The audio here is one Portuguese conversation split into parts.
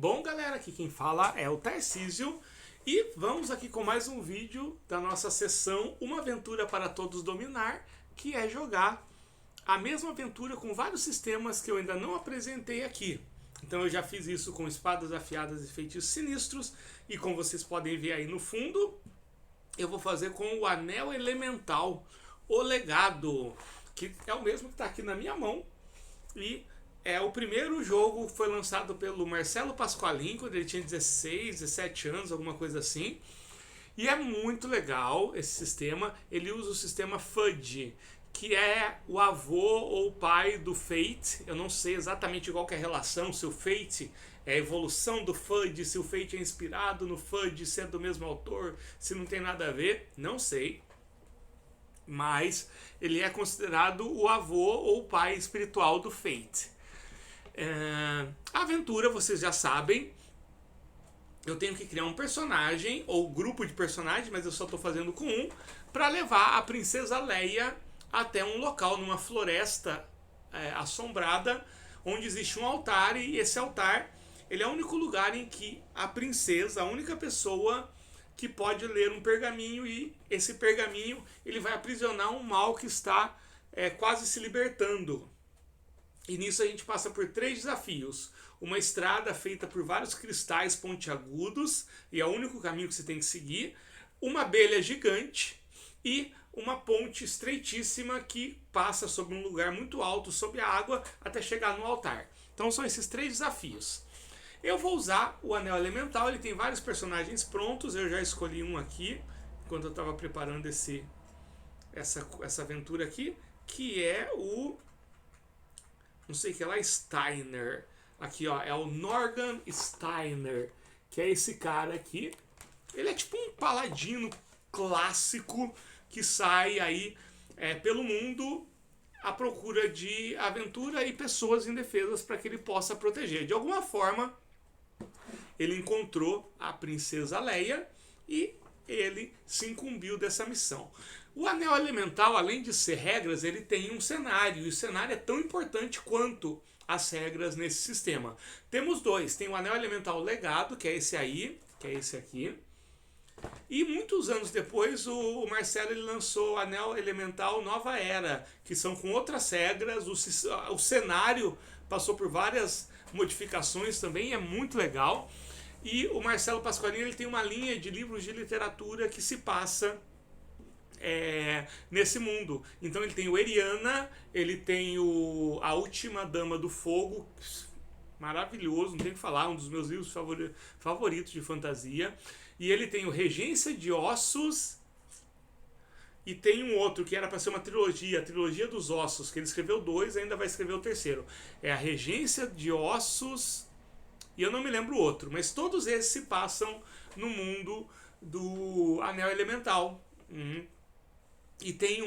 Bom, galera, aqui quem fala é o Tarcísio e vamos aqui com mais um vídeo da nossa sessão Uma Aventura para Todos Dominar, que é jogar a mesma aventura com vários sistemas que eu ainda não apresentei aqui. Então eu já fiz isso com espadas afiadas e feitiços sinistros, e como vocês podem ver aí no fundo, eu vou fazer com o Anel Elemental, o Legado, que é o mesmo que está aqui na minha mão. E é o primeiro jogo, foi lançado pelo Marcelo Pasqualin quando ele tinha 16, 17 anos, alguma coisa assim. E é muito legal esse sistema. Ele usa o sistema FUD, que é o avô ou pai do Fate. Eu não sei exatamente qual que é a relação, se o Fate é a evolução do FUD, se o Fate é inspirado no FUD, se é do mesmo autor, se não tem nada a ver, não sei. Mas ele é considerado o avô ou pai espiritual do Fate. A aventura, vocês já sabem, eu tenho que criar um personagem ou grupo de personagens, mas eu só estou fazendo com um, para levar a princesa Leia até um local numa floresta assombrada, onde existe um altar, e esse altar ele é o único lugar em que a princesa, a única pessoa que pode ler um pergaminho, e esse pergaminho ele vai aprisionar um mal que está quase se libertando. E nisso a gente passa por 3 desafios. Uma estrada feita por vários cristais pontiagudos, e é o único caminho que você tem que seguir. Uma abelha gigante e uma ponte estreitíssima que passa sobre um lugar muito alto, sob a água, até chegar no altar. Então são esses 3 desafios. Eu vou usar o Anel Elemental, ele tem vários personagens prontos, eu já escolhi um aqui, enquanto eu estava preparando essa aventura aqui, que é o... não sei o que lá, Steiner. Aqui, ó, é o Norgan Steiner, que é esse cara aqui. Ele é tipo um paladino clássico que sai aí pelo mundo à procura de aventura e pessoas indefesas para que ele possa proteger. De alguma forma, ele encontrou a princesa Leia e ele se incumbiu dessa missão. O Anel Elemental, além de ser regras, ele tem um cenário, e o cenário é tão importante quanto as regras nesse sistema. Temos 2, tem o Anel Elemental Legado, que é esse aí, que é esse aqui, e muitos anos depois o Marcelo ele lançou o Anel Elemental Nova Era, que são com outras regras, o cenário passou por várias modificações também, é muito legal. E o Marcelo Pasqualini ele tem uma linha de livros de literatura que se passa nesse mundo. Então ele tem o Eriana, ele tem A Última Dama do Fogo, maravilhoso, não tem o que falar, um dos meus livros favoritos de fantasia. E ele tem o Regência de Ossos, e tem um outro que era para ser uma trilogia, a Trilogia dos Ossos, que ele escreveu 2 e ainda vai escrever o 3º. É a Regência de Ossos, e eu não me lembro o outro, mas todos esses se passam no mundo do Anel Elemental. E tem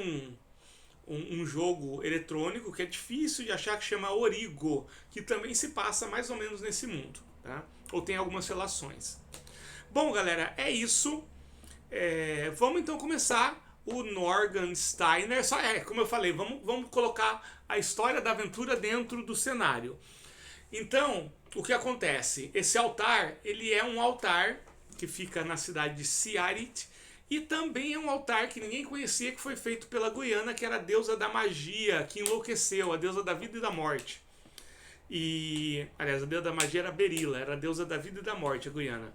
um jogo eletrônico que é difícil de achar, que chama Origo, que também se passa mais ou menos nesse mundo, tá? Ou tem algumas relações. Bom, galera, é isso. Vamos então começar o Norgan Steiner. Como eu falei, vamos colocar a história da aventura dentro do cenário. Então, o que acontece? Esse altar, ele é um altar que fica na cidade de Ciarit, e também é um altar que ninguém conhecia, que foi feito pela Guiana, que era a deusa da magia, que enlouqueceu, a deusa da vida e da morte. Aliás, a deusa da magia era Berila, era a deusa da vida e da morte, a Guiana.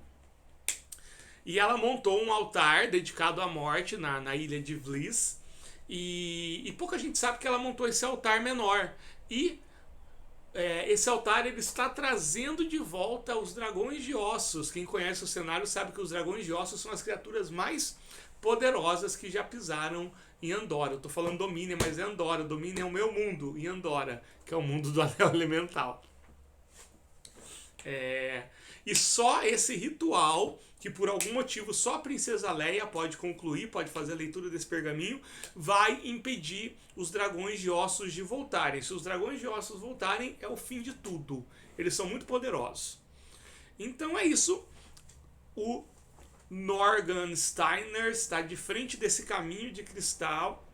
E ela montou um altar dedicado à morte na ilha de Vliss, e pouca gente sabe que ela montou esse altar menor. E esse altar ele está trazendo de volta os dragões de ossos. Quem conhece o cenário sabe que os dragões de ossos são as criaturas mais poderosas que já pisaram em Andorra. Eu estou falando Domínia, mas é Andorra. Domínia é o meu mundo em Andorra, que é o mundo do Anel Elemental. E só esse ritual, que por algum motivo só a princesa Leia pode concluir, pode fazer a leitura desse pergaminho, vai impedir os dragões de ossos de voltarem. Se os dragões de ossos voltarem, é o fim de tudo. Eles são muito poderosos. Então é isso. O Norgan Steiner está de frente desse caminho de cristal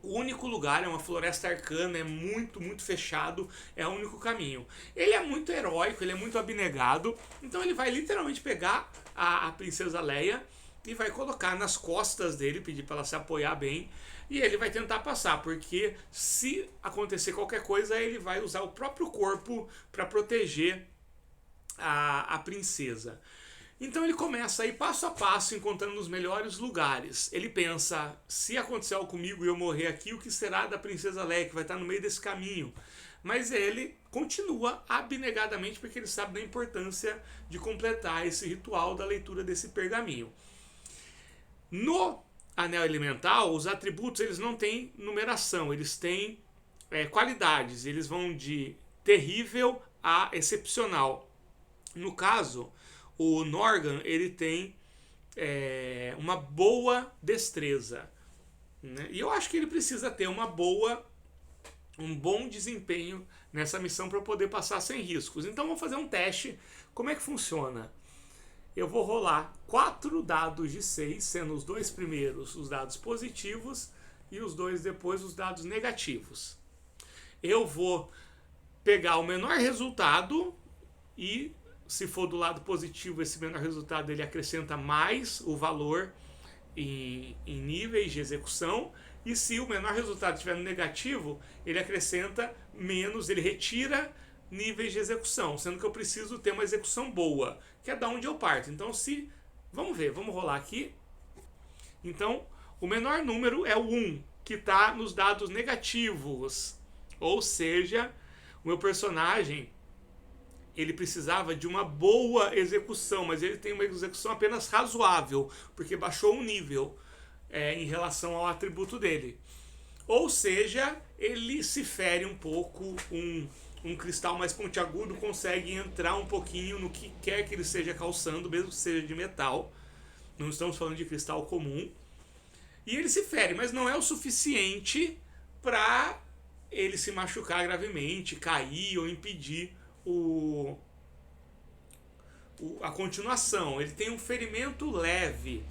O único lugar é uma floresta arcana, é muito, muito fechado, é o único caminho. Ele é muito heróico, ele é muito abnegado, então ele vai literalmente pegar a princesa Leia e vai colocar nas costas dele, pedir para ela se apoiar bem, e ele vai tentar passar, porque se acontecer qualquer coisa, ele vai usar o próprio corpo para proteger a princesa. Então ele começa a ir passo a passo, encontrando os melhores lugares. Ele pensa, se acontecer algo comigo e eu morrer aqui, o que será da princesa Leia, que vai estar no meio desse caminho? Mas ele continua abnegadamente, porque ele sabe da importância de completar esse ritual da leitura desse pergaminho. No anel elemental, os atributos eles não têm numeração, eles têm qualidades. Eles vão de terrível a excepcional. No caso, o Norgan ele tem uma boa destreza, né? E eu acho que ele precisa ter um bom desempenho nessa missão para poder passar sem riscos. Então vamos fazer um teste. Como é que funciona? Eu vou rolar 4 dados de 6, sendo os 2 primeiros os dados positivos e os 2 depois os dados negativos. Eu vou pegar o menor resultado e, se for do lado positivo, esse menor resultado ele acrescenta mais o valor em níveis de execução. E se o menor resultado estiver no negativo, ele acrescenta menos, ele retira níveis de execução, sendo que eu preciso ter uma execução boa, que é da onde eu parto. Então, vamos ver, vamos rolar aqui. Então, o menor número é o 1, que está nos dados negativos. Ou seja, o meu personagem ele precisava de uma boa execução, mas ele tem uma execução apenas razoável, porque baixou um nível em relação ao atributo dele. Ou seja, ele se fere um pouco, um cristal mais pontiagudo consegue entrar um pouquinho no que quer que ele esteja calçando, mesmo que seja de metal. Não estamos falando de cristal comum. E ele se fere, mas não é o suficiente para ele se machucar gravemente, cair ou impedir a continuação. Ele tem um ferimento leve.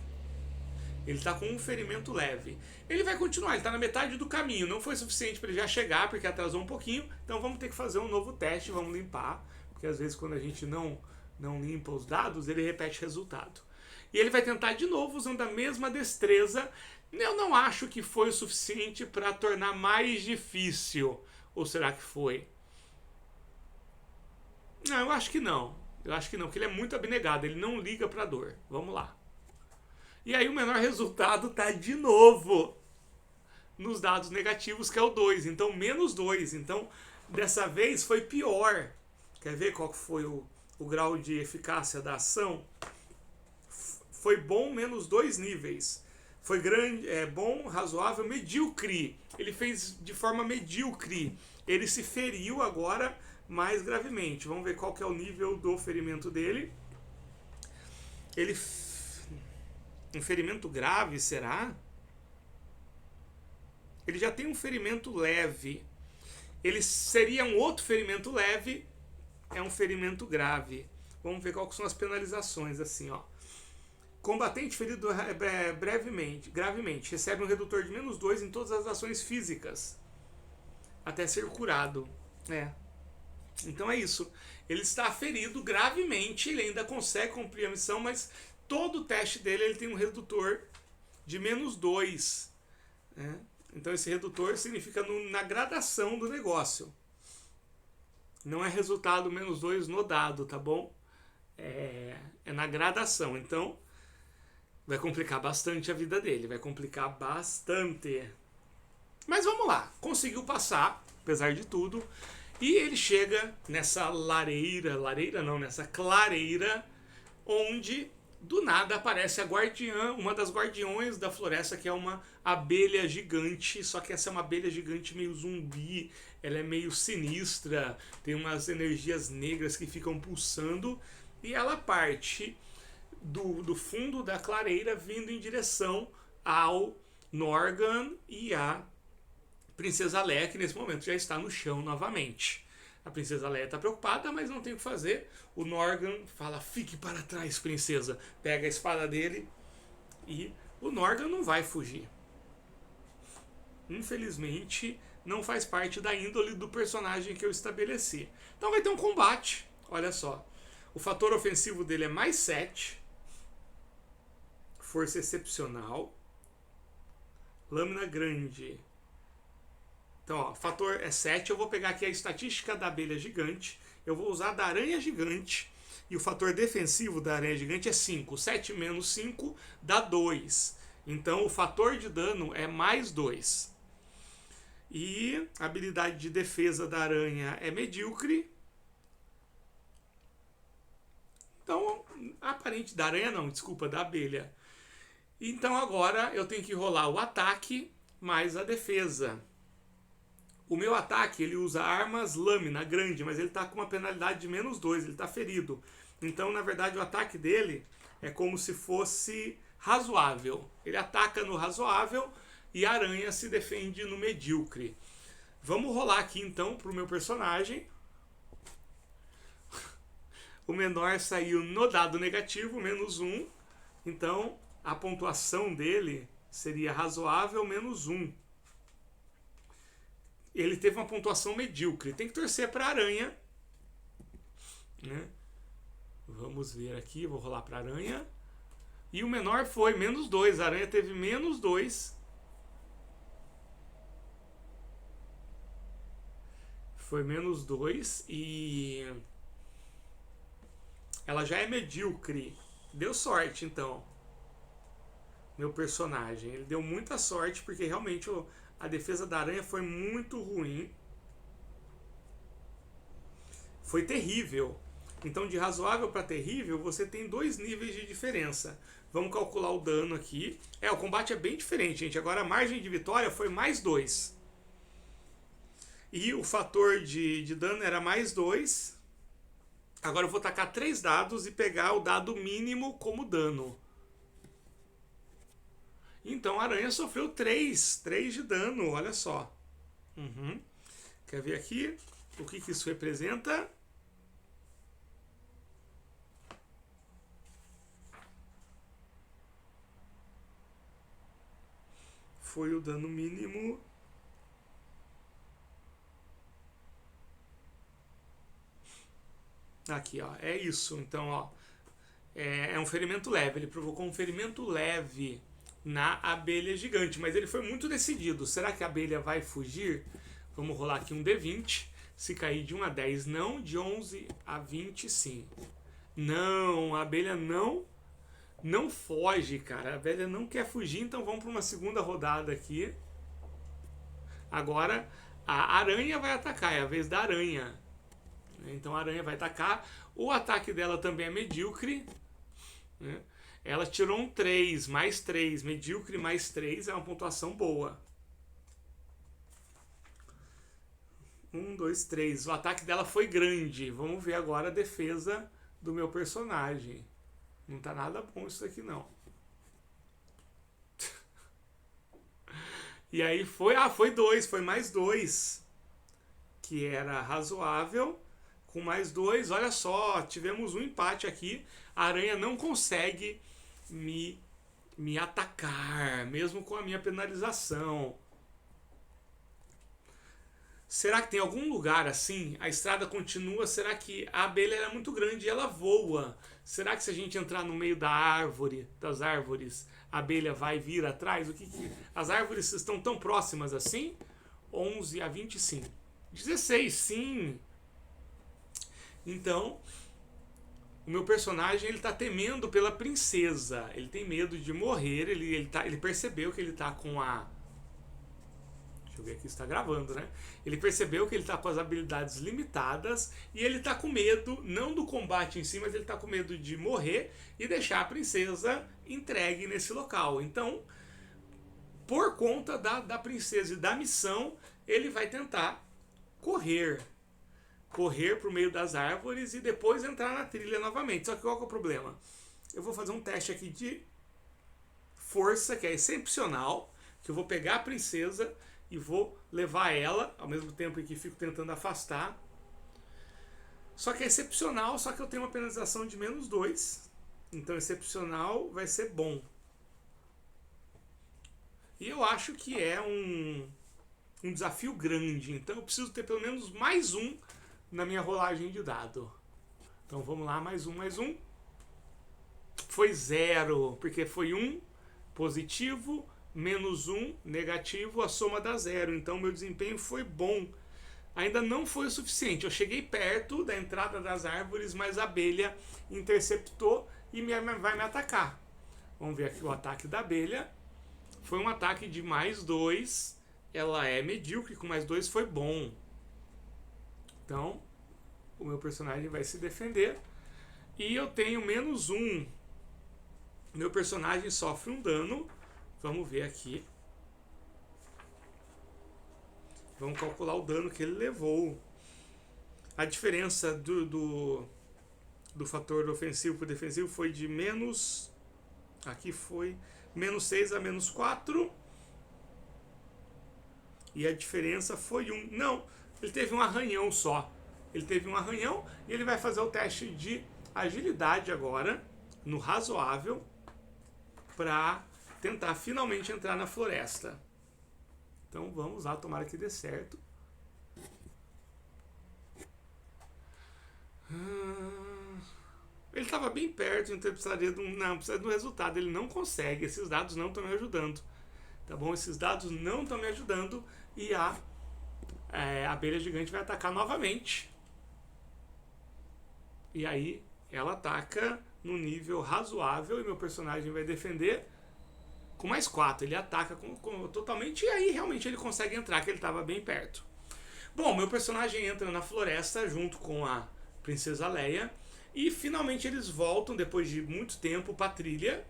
Ele está com um ferimento leve. Ele vai continuar, ele está na metade do caminho. Não foi suficiente para ele já chegar, porque atrasou um pouquinho. Então vamos ter que fazer um novo teste, vamos limpar. Porque às vezes quando a gente não limpa os dados, ele repete o resultado. E ele vai tentar de novo usando a mesma destreza. Eu não acho que foi o suficiente para tornar mais difícil. Ou será que foi? Não, eu acho que não. Eu acho que não, porque ele é muito abnegado. Ele não liga para a dor. Vamos lá. E aí o menor resultado está de novo nos dados negativos, que é o 2. Então, menos 2. Então, dessa vez foi pior. Quer ver qual foi o grau de eficácia da ação? Foi bom, menos 2 níveis. Foi grande, bom, razoável, medíocre. Ele fez de forma medíocre. Ele se feriu agora mais gravemente. Vamos ver qual que é o nível do ferimento dele. Um ferimento grave, será? Ele já tem um ferimento leve. Ele seria um outro ferimento leve, é um ferimento grave. Vamos ver quais são as penalizações, assim, ó. Combatente ferido gravemente, recebe um redutor de menos 2 em todas as ações físicas, até ser curado. Então é isso. Ele está ferido gravemente, ele ainda consegue cumprir a missão, mas todo o teste dele ele tem um redutor de menos 2. Né? Então esse redutor significa na gradação do negócio. Não é resultado menos 2 no dado, tá bom? É na gradação. Então vai complicar bastante a vida dele. Vai complicar bastante. Mas vamos lá. Conseguiu passar, apesar de tudo. E ele chega nessa nessa clareira, onde do nada aparece a guardiã, uma das guardiões da floresta, que é uma abelha gigante, só que essa é uma abelha gigante meio zumbi, ela é meio sinistra, tem umas energias negras que ficam pulsando, e ela parte do fundo da clareira, vindo em direção ao Norgan e a Princesa Leia, que nesse momento já está no chão novamente. A Princesa Leia está preocupada, mas não tem o que fazer. O Norgan fala, fique para trás, princesa. Pega a espada dele e o Norgan não vai fugir. infelizmente, não faz parte da índole do personagem que eu estabeleci. Então vai ter um combate, olha só. O fator ofensivo dele é mais 7. Força excepcional. Lâmina grande. Então, ó, fator é 7. Eu vou pegar aqui a estatística da abelha gigante. Eu vou usar da aranha gigante. E o fator defensivo da aranha gigante é 5. 7 menos 5 dá 2. Então, o fator de dano é mais 2. E a habilidade de defesa da aranha é medíocre. Então, aparente da aranha não, desculpa, da abelha. Então agora eu tenho que rolar o ataque mais a defesa. O meu ataque, ele usa armas lâmina grande, mas ele está com uma penalidade de menos 2, ele está ferido. Então, na verdade, o ataque dele é como se fosse razoável. Ele ataca no razoável e a aranha se defende no medíocre. Vamos rolar aqui então para o meu personagem. O menor saiu no dado negativo, menos 1. Então, a pontuação dele seria razoável, menos 1. Ele teve uma pontuação medíocre. Tem que torcer para a aranha. Né? Vamos ver aqui, vou rolar para a aranha. E o menor foi menos 2. A aranha teve menos 2. Foi menos 2 e ela já é medíocre. Deu sorte, então. Meu personagem. Ele deu muita sorte, porque realmente a defesa da aranha foi muito ruim. Foi terrível. Então, de razoável para terrível, você tem 2 níveis de diferença. Vamos calcular o dano aqui. O combate é bem diferente, gente. Agora, a margem de vitória foi mais 2. E o fator de dano era mais 2. Agora eu vou tacar 3 dados e pegar o dado mínimo como dano. Então a aranha sofreu 3 de dano, olha só. Quer ver aqui o que isso representa? Foi o dano mínimo. Aqui, ó, é isso. Então, ó, é um ferimento leve. Ele provocou um ferimento leve na abelha gigante, mas ele foi muito decidido. Será que a abelha vai fugir? Vamos rolar aqui um D20. Se cair de 1 a 10, não. De 11 a 20, sim. Não, a abelha não foge, cara. A abelha não quer fugir, então vamos para uma segunda rodada aqui. Agora, a aranha vai atacar. É a vez da aranha. Então a aranha vai atacar. O ataque dela também é medíocre. Né? Ela tirou um 3, mais 3. Medíocre mais 3 é uma pontuação boa. 1, 2, 3. O ataque dela foi grande. Vamos ver agora a defesa do meu personagem. Não tá nada bom isso aqui, não. E aí foi 2. Foi mais 2. Que era razoável. Com mais 2, olha só, tivemos um empate aqui. A aranha não consegue me atacar, mesmo com a minha penalização. Será que tem algum lugar assim? A estrada continua? Será que a abelha é muito grande e ela voa? Será que se a gente entrar no meio das árvores, a abelha vai vir atrás? As árvores estão tão próximas assim? 11 a 25. 16, sim. Então, o meu personagem ele tá temendo pela princesa. Ele tem medo de morrer. Ele percebeu que ele tá com a... Deixa eu ver aqui se está gravando, né? Ele percebeu que ele tá com as habilidades limitadas e ele tá com medo, não do combate em si, mas ele tá com medo de morrer e deixar a princesa entregue nesse local. Então, por conta da princesa e da missão, ele vai tentar correr para o meio das árvores e depois entrar na trilha novamente. Só que qual que é o problema? Eu vou fazer um teste aqui de força, que é excepcional, que eu vou pegar a princesa e vou levar ela, ao mesmo tempo em que fico tentando afastar. Só que é excepcional, só que eu tenho uma penalização de menos 2. Então excepcional vai ser bom. E eu acho que é um desafio grande. Então eu preciso ter pelo menos mais um na minha rolagem de dado. Então vamos lá, mais um. Foi 0, porque foi 1 positivo, menos 1 negativo, a soma dá 0. Então meu desempenho foi bom. Ainda não foi o suficiente. Eu cheguei perto da entrada das árvores, mas a abelha interceptou e vai me atacar. Vamos ver aqui o ataque da abelha. Foi um ataque de mais 2. Ela é medíocre, com mais 2 foi bom. Então, o meu personagem vai se defender. E eu tenho menos 1. Meu personagem sofre um dano. Vamos ver aqui. Vamos calcular o dano que ele levou. A diferença do fator ofensivo para o defensivo foi de menos... Aqui foi menos 6 a menos 4. E a diferença foi 1. Não, ele teve um arranhão só. Ele teve um arranhão e ele vai fazer o teste de agilidade agora, no razoável, para tentar finalmente entrar na floresta. Então vamos lá, tomara que dê certo. Ele estava bem perto, então precisaria de um resultado. Ele não consegue, esses dados não estão me ajudando. Tá bom? Esses dados não estão me ajudando e a abelha gigante vai atacar novamente. E aí ela ataca no nível razoável e meu personagem vai defender com mais 4. Ele ataca totalmente e aí realmente ele consegue entrar, que ele estava bem perto. Bom, meu personagem entra na floresta junto com a princesa Leia e finalmente eles voltam depois de muito tempo para a trilha.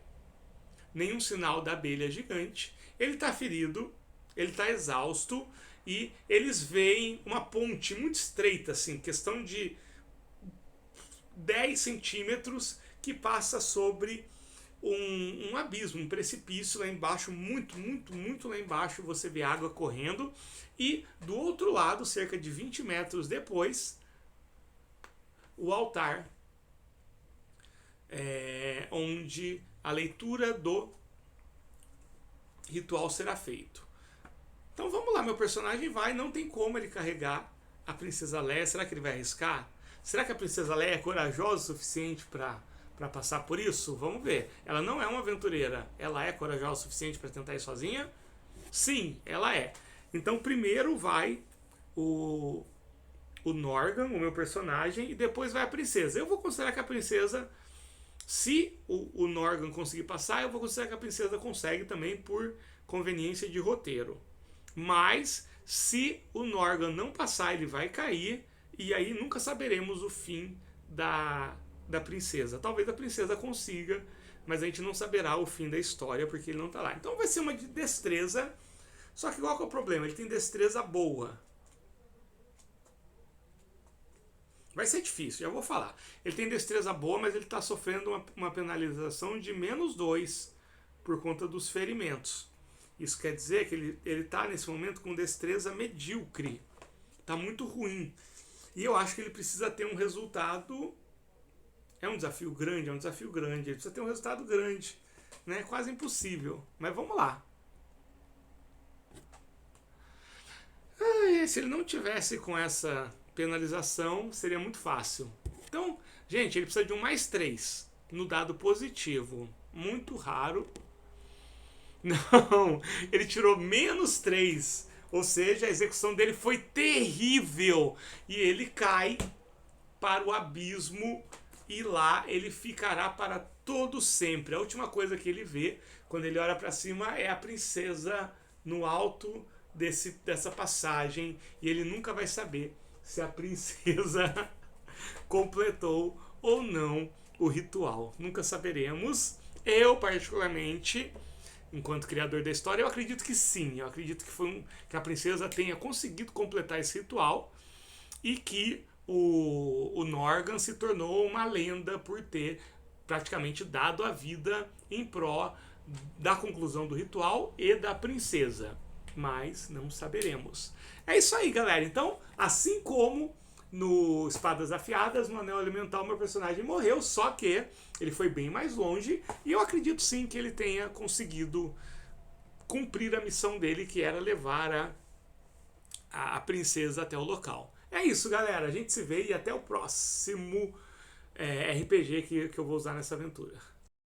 Nenhum sinal da abelha gigante. Ele está ferido, ele está exausto e eles veem uma ponte muito estreita, assim, questão de 10 centímetros, que passa sobre um abismo, um precipício lá embaixo, muito lá embaixo. Você vê água correndo e do outro lado, cerca de 20 metros depois, o altar onde a leitura do ritual será feito. Então vamos lá, meu personagem vai, não tem como ele carregar a princesa Leia. Será que ele vai arriscar? Será que a princesa Leia é corajosa o suficiente para passar por isso? Vamos ver. Ela não é uma aventureira. Ela é corajosa o suficiente para tentar ir sozinha? Sim, ela é. Então primeiro vai o Norgan, o meu personagem, e depois vai a princesa. Eu vou considerar que a princesa, se o Norgan conseguir passar, eu vou considerar que a princesa consegue também por conveniência de roteiro. Mas se o Norgan não passar, ele vai cair e aí nunca saberemos o fim da princesa. Talvez a princesa consiga, mas a gente não saberá o fim da história porque ele não está lá. Então vai ser uma de destreza, só que qual que é o problema? Ele tem destreza boa. Vai ser difícil, já vou falar. Ele tem destreza boa, mas ele está sofrendo uma penalização de menos 2 por conta dos ferimentos. Isso quer dizer que ele está nesse momento com destreza medíocre. Está muito ruim. E eu acho que ele precisa ter um resultado... É um desafio grande, Ele precisa ter um resultado grande. Né? Quase impossível. Mas vamos lá. Se ele não tivesse com essa penalização, seria muito fácil. Então, gente, ele precisa de um mais 3 no dado positivo. Muito raro. Não, ele tirou menos 3. Ou seja, a execução dele foi terrível. E ele cai para o abismo. E lá ele ficará para todo sempre. A última coisa que ele vê quando ele olha para cima é a princesa no alto dessa passagem. E ele nunca vai saber se a princesa completou ou não o ritual. Nunca saberemos. Eu, particularmente, enquanto criador da história, eu acredito que sim. Eu acredito que a princesa tenha conseguido completar esse ritual e que o Norgan se tornou uma lenda por ter praticamente dado a vida em pró da conclusão do ritual e da princesa. Mas não saberemos. É isso aí, galera. Então, assim como no Espadas Afiadas, no Anel Elemental, meu personagem morreu, só que ele foi bem mais longe e eu acredito sim que ele tenha conseguido cumprir a missão dele, que era levar a princesa até o local. É isso, galera. A gente se vê e até o próximo RPG que eu vou usar nessa aventura.